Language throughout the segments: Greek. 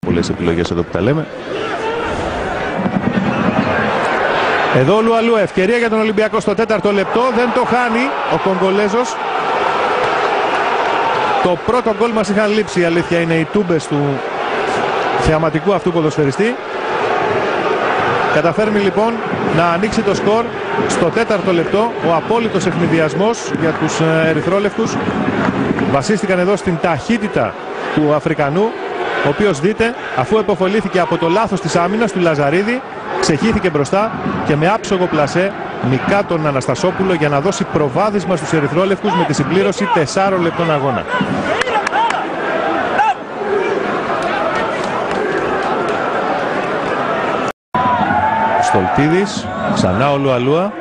πολλές επιλογές εδώ που τα λέμε. Εδώ ο Λουαλούα, ευκαιρία για τον Ολυμπιακό στο 4ο λεπτό, δεν το χάνει ο Κογκολέζος. Το πρώτο γκολ μας είχαν λείψει, η αλήθεια είναι, οι τούμπες του θεαματικού αυτού ποδοσφαιριστή. Καταφέρνει λοιπόν να ανοίξει το σκορ στο 4ο λεπτό. Ο απόλυτος ευνηδιασμός για τους ερυθρόλευκους. Βασίστηκαν εδώ στην ταχύτητα του Αφρικανού, ο οποίος, δείτε, αφού επωφελήθηκε από το λάθος της άμυνας του Λαζαρίδη, ξεχύθηκε μπροστά και με άψογο πλασέ νικά τον Αναστασόπουλο για να δώσει προβάδισμα στους ερυθρόλευκους με τη συμπλήρωση 4 λεπτών αγώνα. Στολτίδης, ξανά ο Λουαλούα,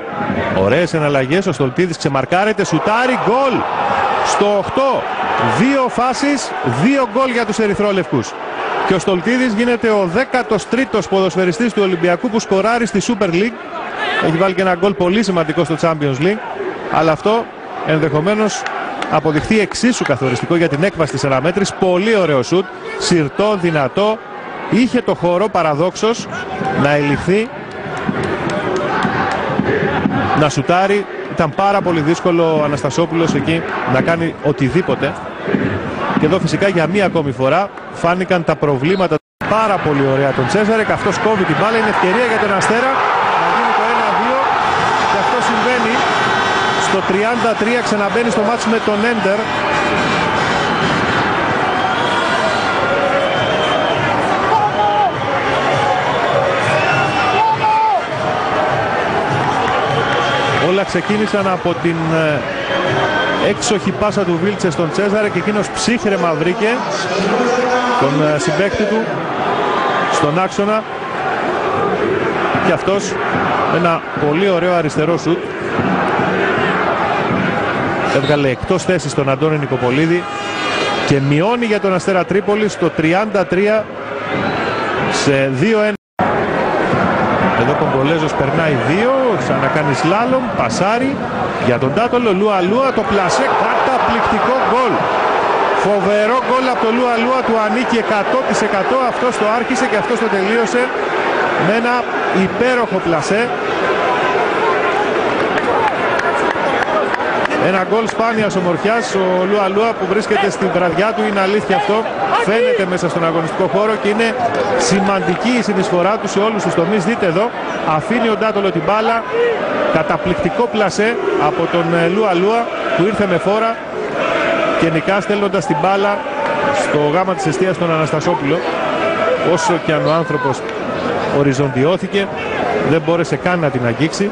ωραίες εναλλαγές, ο Στολτίδης ξεμαρκάρεται, σουτάρει, γκολ στο 8, 2 φάσεις, 2 γκολ για τους ερυθρόλευκους. Και ο Στολτίδης γίνεται ο 13ος ποδοσφαιριστής του Ολυμπιακού που σκοράρει στη Super League. Έχει βάλει και ένα γκολ πολύ σημαντικό στο Champions League, αλλά αυτό ενδεχομένως αποδειχθεί εξίσου καθοριστικό για την έκβαση της αναμέτρησης. Πολύ ωραίο σουτ, σιρτό, δυνατό, είχε το χώρο παραδόξως να ελιχθεί, να σουτάρει. Ήταν πάρα πολύ δύσκολο ο Αναστασόπουλος εκεί να κάνει οτιδήποτε. Και εδώ φυσικά για μία ακόμη φορά φάνηκαν τα προβλήματα. Πάρα πολύ ωραία τον Τσέζαρεκ. Αυτός κόβει την μπάλα. Είναι ευκαιρία για τον Αστέρα να γίνει το 1-2. Και αυτό συμβαίνει στο 33. Ξαναμπαίνει στο μάτς με τον Έντερ. Όλα ξεκίνησαν από την έξοχη πάσα του Βίλτσε στον Τσέζαρε και εκείνος ψύχρεμα βρήκε τον συμπαίκτη του στον άξονα και αυτός ένα πολύ ωραίο αριστερό σουτ έβγαλε εκτός θέσης τον Αντώνη Νικοπολίδη και μειώνει για τον Αστέρα Τρίπολη στο 33 σε 2-1. Εδώ ο Κογκολέζος περνάει 2, ξανακάνει σλάλομ, πασάρει για τον Τάτολο. Λουαλούα, το πλασέ, καταπληκτικό γκολ. Φοβερό γκολ από το Λουαλούα, του ανήκει 100%. Αυτός το άρχισε και αυτός το τελείωσε με ένα υπέροχο πλασέ. Ένα γκολ σπάνιας ομορφιάς. Ο Λουαλούα που βρίσκεται στην βραδιά του, είναι αλήθεια αυτό, φαίνεται μέσα στον αγωνιστικό χώρο και είναι σημαντική η συνεισφορά του σε όλους τους τομείς. Δείτε εδώ, αφήνει ο Ντάτολο την μπάλα, καταπληκτικό πλασέ από τον Λουαλούα που ήρθε με φόρα και νικά στέλνοντας την μπάλα στο γάμα της εστίας στον Αναστασόπουλο. Όσο και αν ο άνθρωπος οριζοντιώθηκε, δεν μπόρεσε καν να την αγγίξει.